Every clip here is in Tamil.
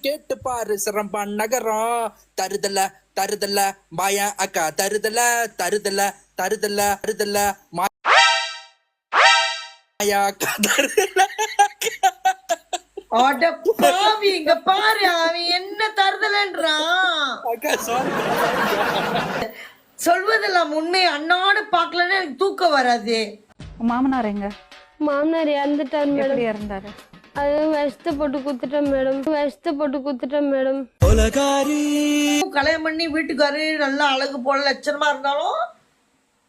கேட்டு பாரு சிறம்பா நகரம் தருதல தருதல மாயா அக்கா தருதல தருதல தருதல தருதல மாயா அக்கா தருதல அட பாவி இங்க பாரு அவன் என்ன தருதலன்றான். அக்கா சாரி சொல்வதெல்லாம் உண்மை அண்ணாடு பாக்கலன்னா எனக்கு தூக்கம் வராது. மாமனார் எங்க? மாமனார் இறந்துட்டார் மேடம். எப்படி இருந்தாரு? அது விஷத்தை போட்டு குத்துட்டேன் மேடம். விஷத்தை போட்டு குத்துட்டேன் மேடம். கல்யாணம் பண்ணி வீட்டுக்காரு நல்லா அழகு போல லட்சணமா இருந்தாலும்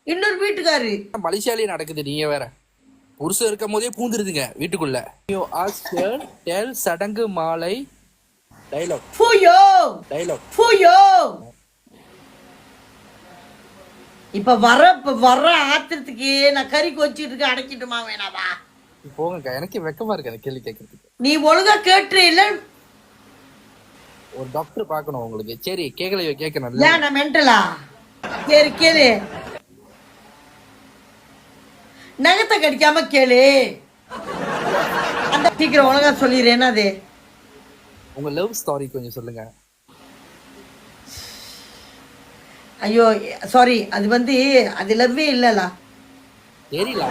இன்னொரு வீட்டுக்காரு மலேசியாலே நடக்குது. நீங்க வேற புருஷன் இருக்கும் போதே பூந்துருதுங்க வீட்டுக்குள்ள. சடங்கு மாலை டைலாக் பூயோ டைலாக் பூயோ. இப்ப வர ஆத்திரத்துக்கு நான் கறிக்கு வச்சுட்டு இருக்க அடைக்கிட்டுமா வேணாவா? போங்க, எனக்கு வெக்கமா இருக்கு அந்த கேள்வி கேட்கறதுக்கு. நீ ஒழுங்கா கேட்டு இல்ல ஒரு டாக்டர் பாக்கணும் உங்களுக்கு. சரி கேட்கலையோ கேட்கணும். ஏன் நான் மென்டலா? சரி கேளு, நகத்தை கடிக்காம கேளு. அந்த சீக்கிரம் ஒழுங்கா சொல்லிடுறேன். என்னது உங்க லவ் ஸ்டோரி கொஞ்சம் சொல்லுங்க. ஐயோ சாரி, அது அது லவ்வே இல்லலா. தெரியல,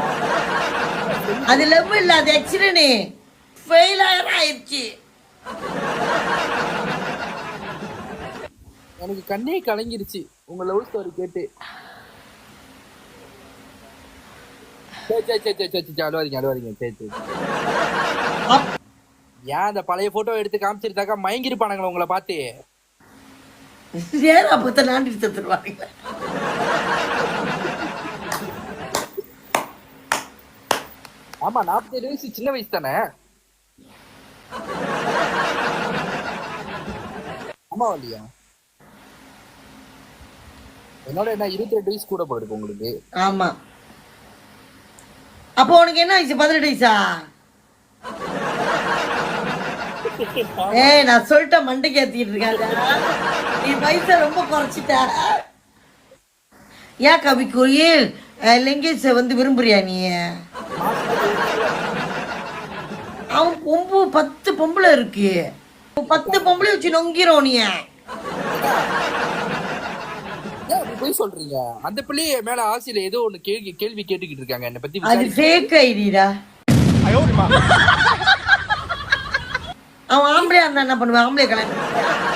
அது லவ் இல்ல, அது ஆக்சிடென்ட். ஃபெயிலியர் ஆயிடுச்சு. எனக்கு கண்ணே கலங்கிருச்சு உங்க லவ் ஸ்டோரி கேட்டு. அழுவாதீங்க. சரி ஏன் அந்த பழைய போட்டோ எடுத்து காமிச்சிருந்தாக்கா மயங்கிருப்பானுங்களா உங்களை பார்த்து? ஏன் அப்பத்த நாண்டி தத்துருவாங்க. ஆமா, 47 வயசு சின்ன வயசு தானே. ஆமா இல்லையா? என்னோட என்ன 28 வயசு கூட போயிருக்கு உங்களுக்கு. ஆமா, அப்போ உனக்கு என்ன ஆயிடுச்சு? 18 வயசா? ஏய் நான் சொல்லிட்டேன், மண்டைக்கு ஏத்திட்டு இருக்காங்க. நீ வயசை ரொம்ப குறைச்சிட்ட. ஏன் கவிக்குயில் லிங்கேஷ விரும்புறியா நீ? அவன் 10 பொம்பளை இருக்கு. 10 பொம்பளை வச்சு நொங்கிறோம் நீ. போய் சொல்றீங்க. அந்த பிள்ளைய மேல ஆசையில ஏதோ ஒண்ணு கேள்வி கேட்டுக்கிட்டு இருக்காங்க என்ன பத்தி. அது ஃபேக் ஐடிடா. அவன் ஆம்பளையா இருந்தா என்ன பண்ணுவான்? ஆம்பளை கல்யாணம்